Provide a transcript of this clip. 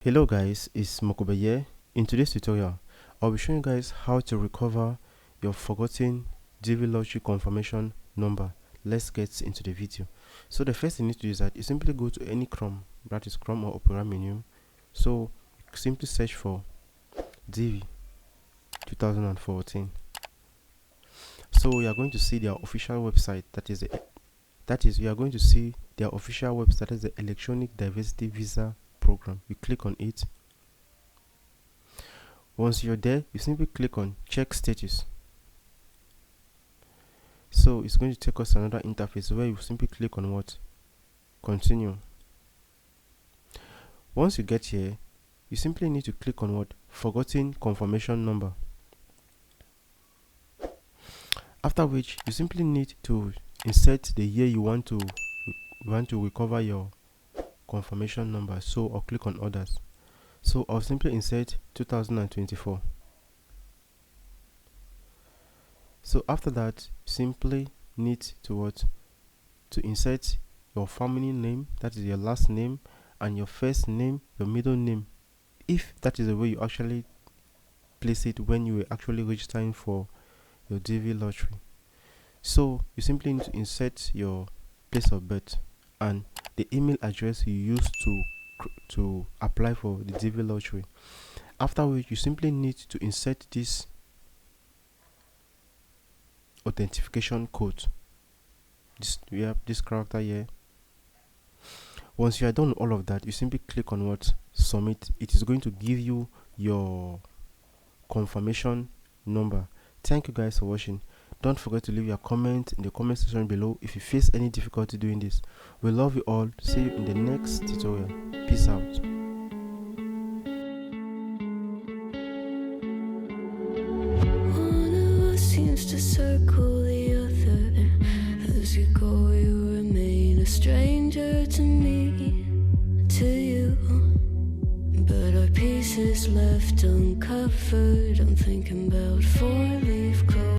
Hello guys, it's Mokobe here. In today's tutorial, I'll be showing you guys how to recover your forgotten DV lottery confirmation number. Let's get into the video. So the first thing you need to do is that you simply go to any Chrome, that is Chrome or Opera menu. So simply search for DV 2014. So you are going to see their official website, you are going to see their official website, that is the Electronic Diversity Visa program. You click on it. Once you're there, you simply click on check status. So it's going to take us to another interface where you simply click on what? Continue. Once you get here, you simply need to click on what? Forgotten confirmation number. After which you simply need to insert the year you want to recover your confirmation number. So I'll click on others. So I'll simply insert 2024. So after that, simply need to insert your family name, that is your last name, and your first name, your middle name, if that is the way you actually place it when you were actually registering for your DV lottery. So you simply need to insert your place of birth and the email address you used to apply for the DV lottery. After which you simply need to insert this authentication code. We have this character here. Once you are done with all of that, you simply click on what? Submit. It is going to give you your confirmation number. Thank you guys for watching. Don't forget to leave your comment in the comment section below if you face any difficulty doing this. We love you all. See you in the next tutorial. Peace out. One of us seems to circle the other. As you go, you remain a stranger to me, to you. But our pieces left uncovered. I'm thinking about 4-leaf clover.